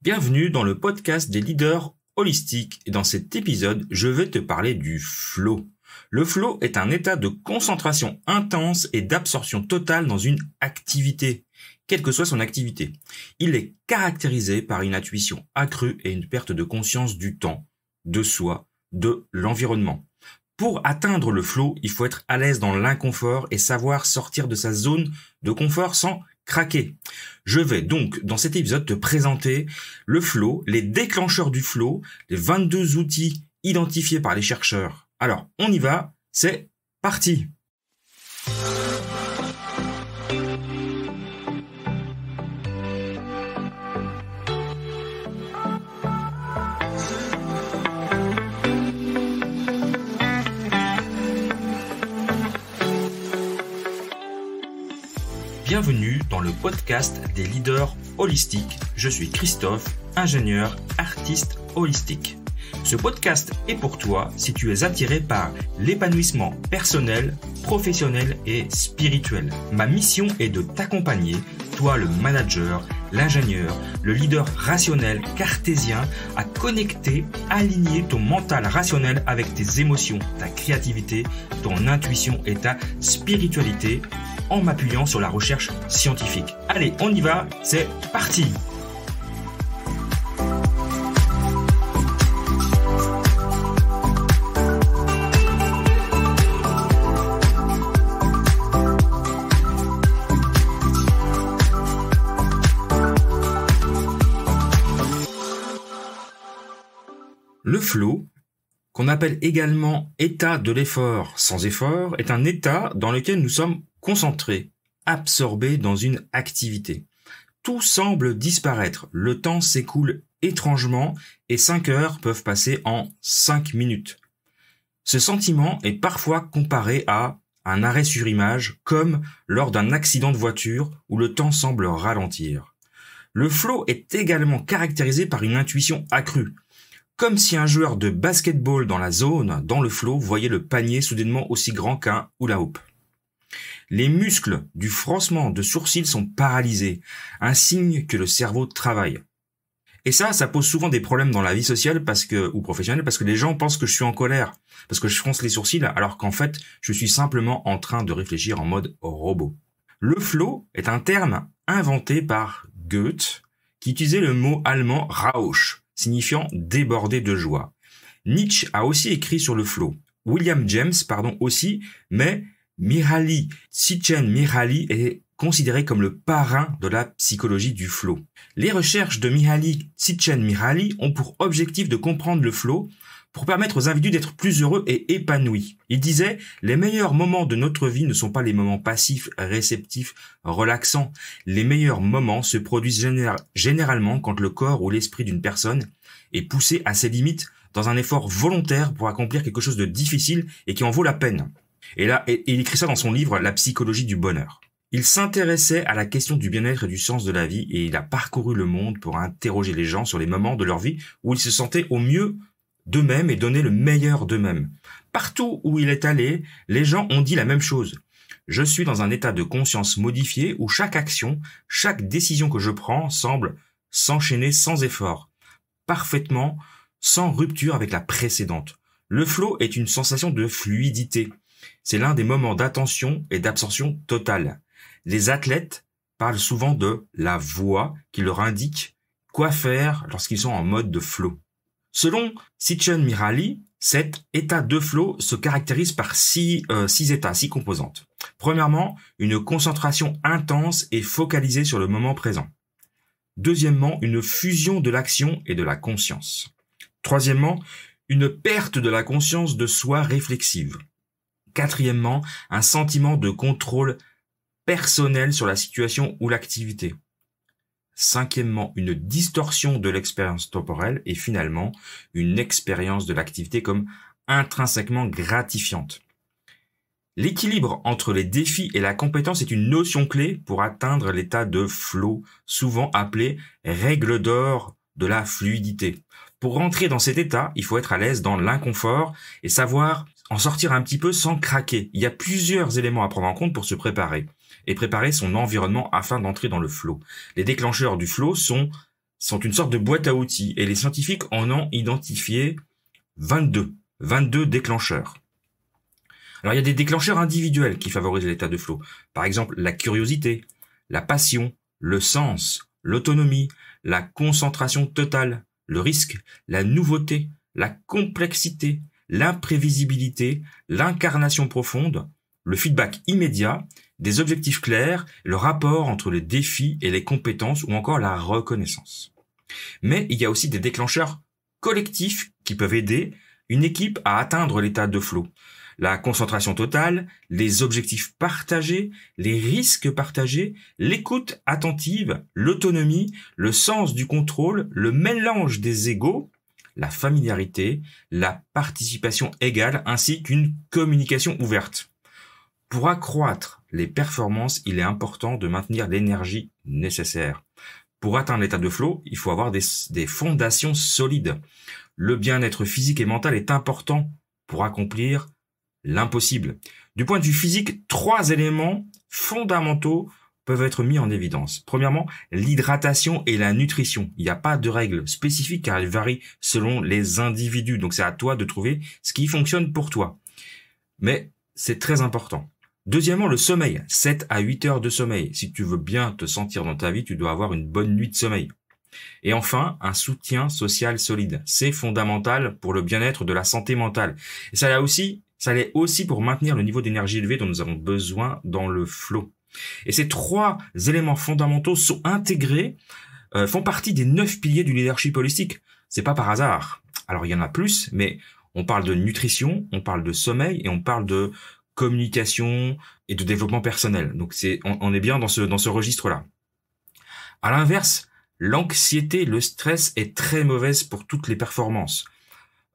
Bienvenue dans le podcast des leaders holistiques et dans cet épisode, je vais te parler du flow. Le flow est un état de concentration intense et d'absorption totale dans une activité, quelle que soit son activité. Il est caractérisé par une intuition accrue et une perte de conscience du temps, de soi, de l'environnement. Pour atteindre le flow, il faut être à l'aise dans l'inconfort et savoir sortir de sa zone de confort sans craquer. Je vais donc, dans cet épisode, te présenter le flow, les déclencheurs du flow, les 22 outils identifiés par les chercheurs. Alors, on y va, c'est parti! Bienvenue dans le podcast des leaders holistiques. Je suis Christophe, ingénieur, artiste holistique. Ce podcast est pour toi si tu es attiré par l'épanouissement personnel, professionnel et spirituel. Ma mission est de t'accompagner, toi le manager, l'ingénieur, le leader rationnel cartésien, à connecter, aligner ton mental rationnel avec tes émotions, ta créativité, ton intuition et ta spiritualité en m'appuyant sur la recherche scientifique. Allez, on y va, c'est parti! Le flow, qu'on appelle également état de l'effort sans effort, est un état dans lequel nous sommes concentrés, absorbés dans une activité. Tout semble disparaître, le temps s'écoule étrangement et 5 heures peuvent passer en 5 minutes. Ce sentiment est parfois comparé à un arrêt sur image, comme lors d'un accident de voiture où le temps semble ralentir. Le flow est également caractérisé par une intuition accrue, comme si un joueur de basketball dans la zone, dans le flow, voyait le panier soudainement aussi grand qu'un hula hoop. Les muscles du froncement de sourcils sont paralysés, un signe que le cerveau travaille. Et ça pose souvent des problèmes dans la vie sociale ou professionnelle parce que les gens pensent que je suis en colère, parce que je fronce les sourcils alors qu'en fait, je suis simplement en train de réfléchir en mode robot. Le flow est un terme inventé par Goethe qui utilisait le mot allemand Rausch, signifiant déborder de joie. Nietzsche a aussi écrit sur le flow. William James, aussi, mais Csikszentmihalyi est considéré comme le parrain de la psychologie du flow. Les recherches de Mihaly Csikszentmihalyi ont pour objectif de comprendre le flow pour permettre aux individus d'être plus heureux et épanouis. Il disait « Les meilleurs moments de notre vie ne sont pas les moments passifs, réceptifs, relaxants. Les meilleurs moments se produisent généralement quand le corps ou l'esprit d'une personne est poussé à ses limites dans un effort volontaire pour accomplir quelque chose de difficile et qui en vaut la peine. » Et là, il écrit ça dans son livre « La psychologie du bonheur ». Il s'intéressait à la question du bien-être et du sens de la vie et il a parcouru le monde pour interroger les gens sur les moments de leur vie où ils se sentaient au mieux d'eux-mêmes et donner le meilleur d'eux-mêmes. Partout où il est allé, les gens ont dit la même chose. Je suis dans un état de conscience modifié où chaque action, chaque décision que je prends semble s'enchaîner sans effort, parfaitement, sans rupture avec la précédente. Le flow est une sensation de fluidité. C'est l'un des moments d'attention et d'absorption totale. Les athlètes parlent souvent de la voix qui leur indique quoi faire lorsqu'ils sont en mode de flow. Selon Csikszentmihalyi, cet état de flow se caractérise par six composantes. Premièrement, une concentration intense et focalisée sur le moment présent. Deuxièmement, une fusion de l'action et de la conscience. Troisièmement, une perte de la conscience de soi réflexive. Quatrièmement, un sentiment de contrôle personnel sur la situation ou l'activité. Cinquièmement, une distorsion de l'expérience temporelle et finalement, une expérience de l'activité comme intrinsèquement gratifiante. L'équilibre entre les défis et la compétence est une notion clé pour atteindre l'état de flow, souvent appelé règle d'or de la fluidité. Pour rentrer dans cet état, il faut être à l'aise dans l'inconfort et savoir en sortir un petit peu sans craquer. Il y a plusieurs éléments à prendre en compte pour se préparer et préparer son environnement afin d'entrer dans le flow. Les déclencheurs du flow sont sont une sorte de boîte à outils et les scientifiques en ont identifié 22 déclencheurs. Alors il y a des déclencheurs individuels qui favorisent l'état de flow. Par exemple, la curiosité, la passion, le sens, l'autonomie, la concentration totale, le risque, la nouveauté, la complexité, l'imprévisibilité, l'incarnation profonde, le feedback immédiat, des objectifs clairs, le rapport entre les défis et les compétences ou encore la reconnaissance. Mais il y a aussi des déclencheurs collectifs qui peuvent aider une équipe à atteindre l'état de flow. La concentration totale, les objectifs partagés, les risques partagés, l'écoute attentive, l'autonomie, le sens du contrôle, le mélange des égos, la familiarité, la participation égale ainsi qu'une communication ouverte. Pour accroître les performances, il est important de maintenir l'énergie nécessaire. Pour atteindre l'état de flow, il faut avoir des fondations solides. Le bien-être physique et mental est important pour accomplir l'impossible. Du point de vue physique, 3 éléments fondamentaux peuvent être mis en évidence. Premièrement, l'hydratation et la nutrition. Il n'y a pas de règle spécifique car elles varient selon les individus. Donc c'est à toi de trouver ce qui fonctionne pour toi. Mais c'est très important. Deuxièmement, le sommeil. 7 à 8 heures de sommeil. Si tu veux bien te sentir dans ta vie, tu dois avoir une bonne nuit de sommeil. Et enfin, un soutien social solide. C'est fondamental pour le bien-être de la santé mentale. Et ça l'est aussi pour maintenir le niveau d'énergie élevé dont nous avons besoin dans le flow. Et ces 3 éléments fondamentaux sont intégrés, font partie des 9 piliers du leadership holistique. C'est pas par hasard. Alors il y en a plus, mais on parle de nutrition, on parle de sommeil et on parle de communication et de développement personnel. Donc on est bien dans ce registre-là. À l'inverse, l'anxiété, le stress est très mauvaise pour toutes les performances.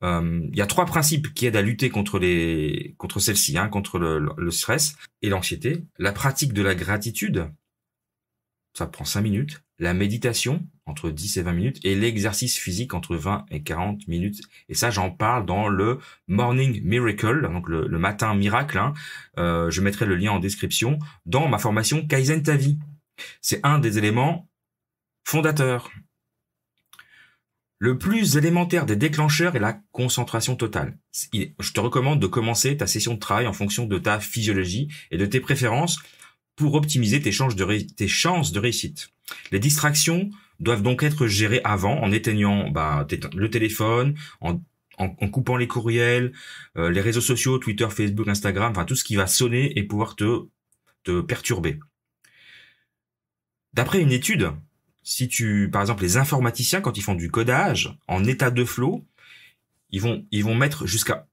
Il y a 3 principes qui aident à lutter contre celle-ci, contre le stress et l'anxiété. La pratique de la gratitude, ça prend 5 minutes. La méditation, entre 10 et 20 minutes. Et l'exercice physique, entre 20 et 40 minutes. Et ça, j'en parle dans le Morning Miracle, donc le matin miracle. Je mettrai le lien en description dans ma formation Kaizen ta vie. C'est un des éléments fondateurs. Le plus élémentaire des déclencheurs est la concentration totale. Je te recommande de commencer ta session de travail en fonction de ta physiologie et de tes préférences pour optimiser tes chances de réussite. Les distractions doivent donc être gérées avant en éteignant le téléphone, en coupant les courriels, les réseaux sociaux, Twitter, Facebook, Instagram, tout ce qui va sonner et pouvoir te perturber. D'après une étude, par exemple, les informaticiens, quand ils font du codage en état de flow, ils vont mettre jusqu'à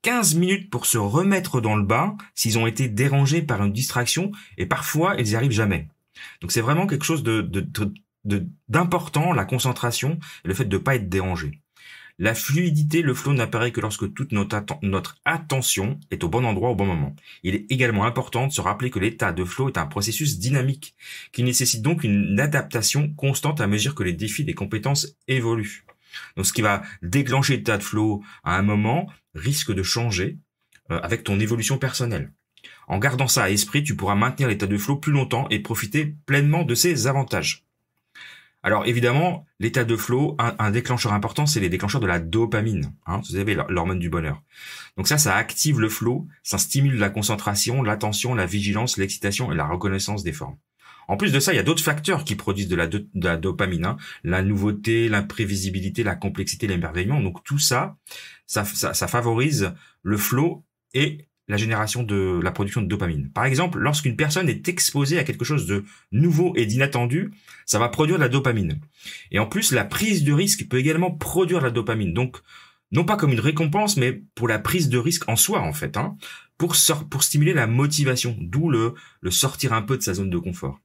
15 minutes pour se remettre dans le bain s'ils ont été dérangés par une distraction et parfois ils n'y arrivent jamais. Donc c'est vraiment quelque chose d'important, la concentration et le fait de ne pas être dérangé. La fluidité, le flow n'apparaît que lorsque toute notre attention est au bon endroit au bon moment. Il est également important de se rappeler que l'état de flow est un processus dynamique qui nécessite donc une adaptation constante à mesure que les défis des compétences évoluent. Donc ce qui va déclencher l'état de flow à un moment risque de changer avec ton évolution personnelle. En gardant ça à l'esprit, tu pourras maintenir l'état de flow plus longtemps et profiter pleinement de ses avantages. Alors évidemment, l'état de flow, un déclencheur important, c'est les déclencheurs de la dopamine. Vous savez, l'hormone du bonheur. Donc ça active le flow, ça stimule la concentration, l'attention, la vigilance, l'excitation et la reconnaissance des formes. En plus de ça, il y a d'autres facteurs qui produisent de la dopamine. La nouveauté, l'imprévisibilité, la complexité, l'émerveillement. Donc tout ça favorise le flow et la génération de la production de dopamine. Par exemple, lorsqu'une personne est exposée à quelque chose de nouveau et d'inattendu, ça va produire de la dopamine. Et en plus, la prise de risque peut également produire de la dopamine. Donc, non pas comme une récompense, mais pour la prise de risque en soi, en fait, pour stimuler la motivation, d'où le sortir un peu de sa zone de confort.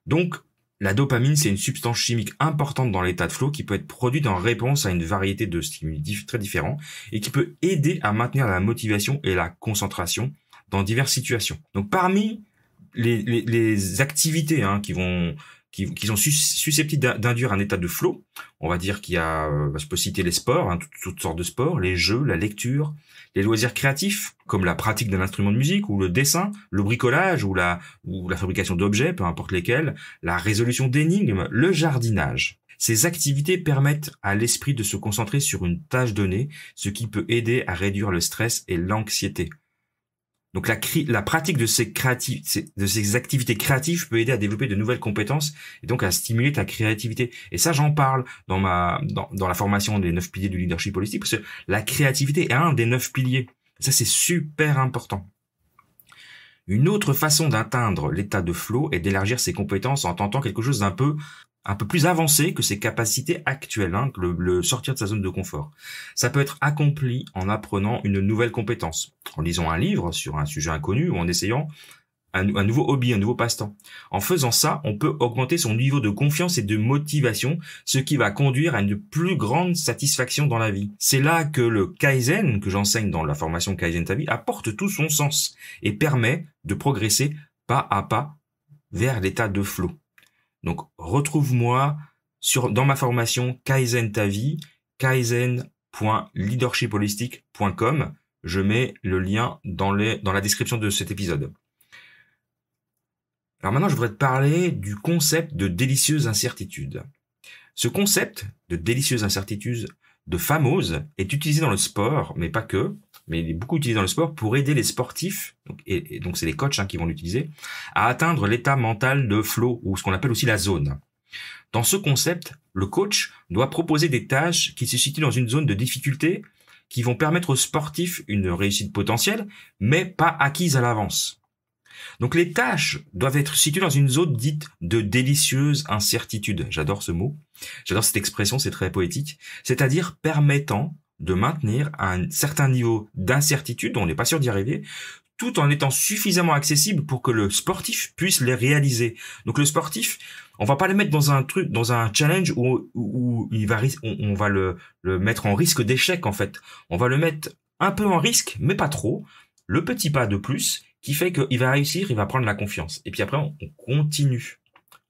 Donc, la dopamine, c'est une substance chimique importante dans l'état de flow qui peut être produite en réponse à une variété de stimuli très différents et qui peut aider à maintenir la motivation et la concentration dans diverses situations. Donc, parmi les activités qui sont susceptibles d'induire un état de flow, on va dire qu'il y a, je peux citer les sports, toutes sortes de sports, les jeux, la lecture, les loisirs créatifs, comme la pratique d'un instrument de musique, ou le dessin, le bricolage, ou la fabrication d'objets, peu importe lesquels, la résolution d'énigmes, le jardinage. Ces activités permettent à l'esprit de se concentrer sur une tâche donnée, ce qui peut aider à réduire le stress et l'anxiété. Donc la pratique de ces activités créatives peut aider à développer de nouvelles compétences et donc à stimuler ta créativité. Et ça, j'en parle dans la formation des 9 piliers du leadership holistique, parce que la créativité est un des 9 piliers. Ça, c'est super important. Une autre façon d'atteindre l'état de flow est d'élargir ses compétences en tentant quelque chose d'un peu plus avancé que ses capacités actuelles, que le sortir de sa zone de confort. Ça peut être accompli en apprenant une nouvelle compétence, en lisant un livre sur un sujet inconnu ou en essayant un nouveau hobby, un nouveau passe-temps. En faisant ça, on peut augmenter son niveau de confiance et de motivation, ce qui va conduire à une plus grande satisfaction dans la vie. C'est là que le Kaizen, que j'enseigne dans la formation Kaizen Ta Vie, apporte tout son sens et permet de progresser pas à pas vers l'état de flow. Donc, retrouve-moi dans ma formation Kaizen Ta Vie, kaizen.leadershipholistic.com. Je mets le lien dans la description de cet épisode. Alors maintenant, je voudrais te parler du concept de délicieuse incertitude. Ce concept de délicieuse incertitude de famose est utilisé dans le sport, mais pas que, mais il est beaucoup utilisé dans le sport pour aider les sportifs, et donc c'est les coachs qui vont l'utiliser, à atteindre l'état mental de flow, ou ce qu'on appelle aussi la zone. Dans ce concept, le coach doit proposer des tâches qui se situent dans une zone de difficulté qui vont permettre aux sportifs une réussite potentielle, mais pas acquise à l'avance. Donc les tâches doivent être situées dans une zone dite de délicieuse incertitude. J'adore ce mot, j'adore cette expression, c'est très poétique. C'est-à-dire permettant de maintenir un certain niveau d'incertitude, on n'est pas sûr d'y arriver, tout en étant suffisamment accessible pour que le sportif puisse les réaliser. Donc le sportif, on va pas le mettre dans un challenge où on va le mettre en risque d'échec en fait. On va le mettre un peu en risque, mais pas trop. Le petit pas de plus qui fait qu'il va réussir, il va prendre la confiance. Et puis après, on continue,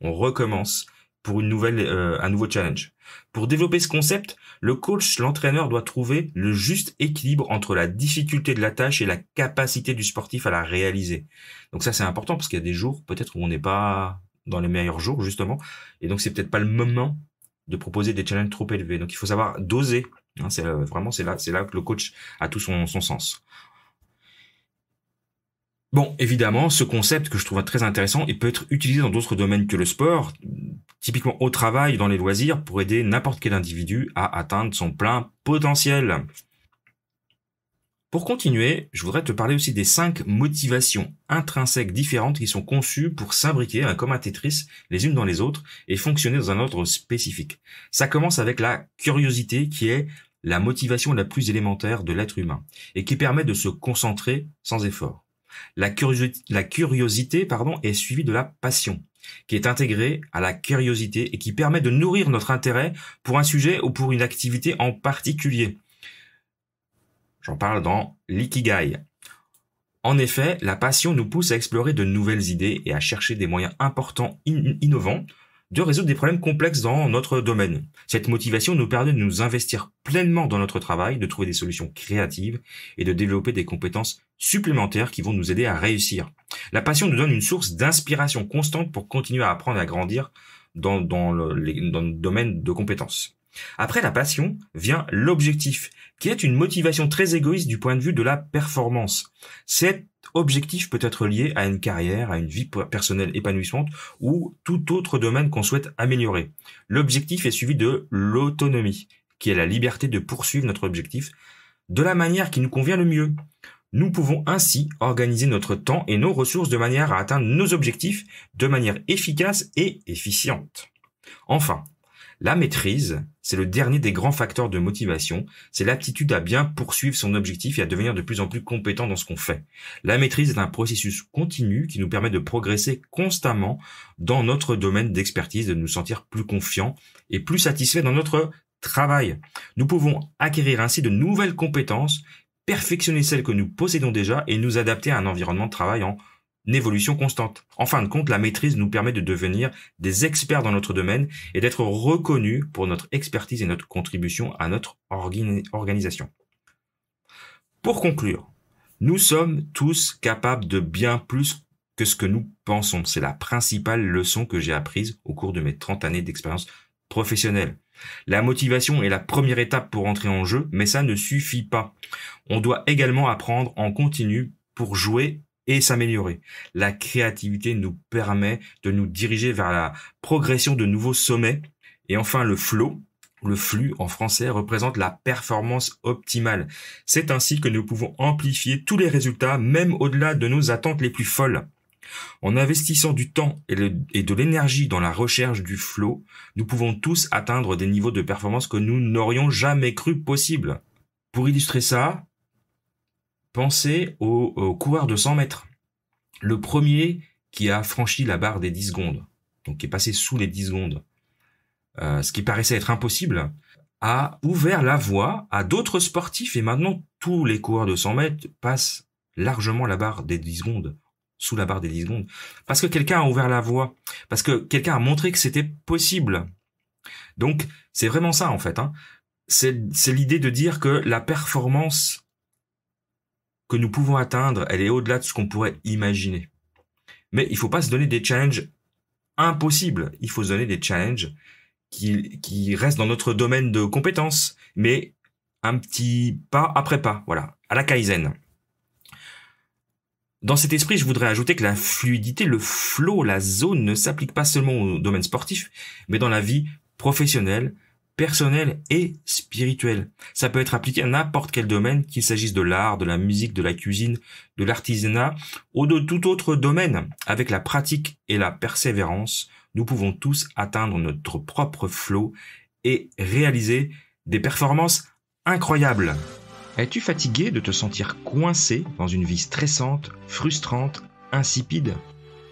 on recommence pour un nouveau challenge. Pour développer ce concept, le coach, l'entraîneur doit trouver le juste équilibre entre la difficulté de la tâche et la capacité du sportif à la réaliser. Donc ça, c'est important parce qu'il y a des jours, peut-être, où on n'est pas dans les meilleurs jours, justement. Et donc, c'est peut-être pas le moment de proposer des challenges trop élevés. Donc, il faut savoir doser. C'est là que le coach a tout son sens. Bon, évidemment, ce concept que je trouve très intéressant, il peut être utilisé dans d'autres domaines que le sport, typiquement au travail, dans les loisirs, pour aider n'importe quel individu à atteindre son plein potentiel. Pour continuer, je voudrais te parler aussi des 5 motivations intrinsèques différentes qui sont conçues pour s'imbriquer comme un Tetris les unes dans les autres et fonctionner dans un ordre spécifique. Ça commence avec la curiosité qui est la motivation la plus élémentaire de l'être humain et qui permet de se concentrer sans effort. La curiosité, est suivie de la passion, qui est intégrée à la curiosité et qui permet de nourrir notre intérêt pour un sujet ou pour une activité en particulier. J'en parle dans l'ikigai. En effet, la passion nous pousse à explorer de nouvelles idées et à chercher des moyens importants, innovants, de résoudre des problèmes complexes dans notre domaine. Cette motivation nous permet de nous investir pleinement dans notre travail, de trouver des solutions créatives et de développer des compétences supplémentaires qui vont nous aider à réussir. La passion nous donne une source d'inspiration constante pour continuer à apprendre et à grandir dans le domaine de compétences. Après la passion vient l'objectif, qui est une motivation très égoïste du point de vue de la performance. Cet objectif peut être lié à une carrière, à une vie personnelle épanouissante ou tout autre domaine qu'on souhaite améliorer. L'objectif est suivi de l'autonomie, qui est la liberté de poursuivre notre objectif de la manière qui nous convient le mieux. Nous pouvons ainsi organiser notre temps et nos ressources de manière à atteindre nos objectifs de manière efficace et efficiente. Enfin, la maîtrise, c'est le dernier des grands facteurs de motivation. C'est l'aptitude à bien poursuivre son objectif et à devenir de plus en plus compétent dans ce qu'on fait. La maîtrise est un processus continu qui nous permet de progresser constamment dans notre domaine d'expertise, de nous sentir plus confiants et plus satisfaits dans notre travail. Nous pouvons acquérir ainsi de nouvelles compétences, perfectionner celles que nous possédons déjà et nous adapter à un environnement de travail en évolution constante. En fin de compte, la maîtrise nous permet de devenir des experts dans notre domaine et d'être reconnus pour notre expertise et notre contribution à notre organisation. Pour conclure, nous sommes tous capables de bien plus que ce que nous pensons. C'est la principale leçon que j'ai apprise au cours de mes 30 années d'expérience professionnelle. La motivation est la première étape pour entrer en jeu, mais ça ne suffit pas. On doit également apprendre en continu pour jouer et s'améliorer. La créativité nous permet de nous diriger vers la progression de nouveaux sommets. Et enfin, le flow, le flux en français, représente la performance optimale. C'est ainsi que nous pouvons amplifier tous les résultats, même au-delà de nos attentes les plus folles. En investissant du temps et de l'énergie dans la recherche du flow, nous pouvons tous atteindre des niveaux de performance que nous n'aurions jamais cru possibles. Pour illustrer ça, pensez au coureur de 100 mètres. Le premier qui a franchi la barre des 10 secondes, donc qui est passé sous les 10 secondes, ce qui paraissait être impossible, a ouvert la voie à d'autres sportifs et maintenant tous les coureurs de 100 mètres passent largement la barre des 10 secondes, sous la barre des 10 secondes, parce que quelqu'un a ouvert la voie, parce que quelqu'un a montré que c'était possible. Donc c'est vraiment ça en fait, hein. C'est l'idée de dire que la performance que nous pouvons atteindre, elle est au-delà de ce qu'on pourrait imaginer. Mais il faut pas se donner des challenges impossibles. Il faut se donner des challenges qui restent dans notre domaine de compétences, mais un petit pas après pas, voilà, à la Kaizen. Dans cet esprit, je voudrais ajouter que la fluidité, le flow, la zone ne s'applique pas seulement au domaine sportif, mais dans la vie professionnelle, personnelle et spirituelle. Ça peut être appliqué à n'importe quel domaine, qu'il s'agisse de l'art, de la musique, de la cuisine, de l'artisanat ou de tout autre domaine. Avec la pratique et la persévérance, nous pouvons tous atteindre notre propre flow et réaliser des performances incroyables. Es-tu fatigué de te sentir coincé dans une vie stressante, frustrante, insipide ?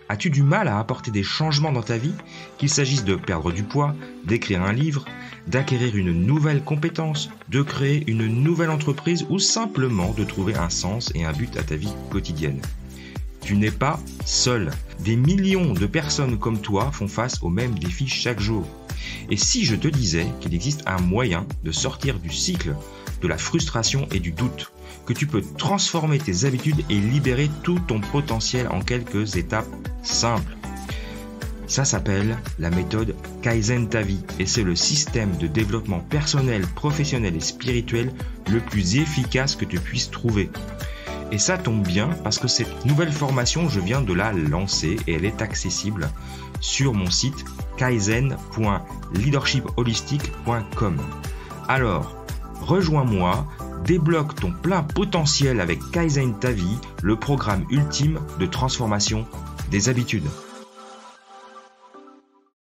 As-tu du mal à apporter des changements dans ta vie, qu'il s'agisse de perdre du poids, d'écrire un livre, d'acquérir une nouvelle compétence, de créer une nouvelle entreprise ou simplement de trouver un sens et un but à ta vie quotidienne ? Tu n'es pas seul. Des millions de personnes comme toi font face aux mêmes défis chaque jour. Et si je te disais qu'il existe un moyen de sortir du cycle de la frustration et du doute, que tu peux transformer tes habitudes et libérer tout ton potentiel en quelques étapes simples. Ça s'appelle la méthode Kaizen Ta Vie et c'est le système de développement personnel, professionnel et spirituel le plus efficace que tu puisses trouver. Et ça tombe bien parce que cette nouvelle formation, je viens de la lancer et elle est accessible sur mon site kaizen.leadershipholistic.com. Alors, rejoins-moi, débloque ton plein potentiel avec Kaizen Ta Vie, le programme ultime de transformation des habitudes.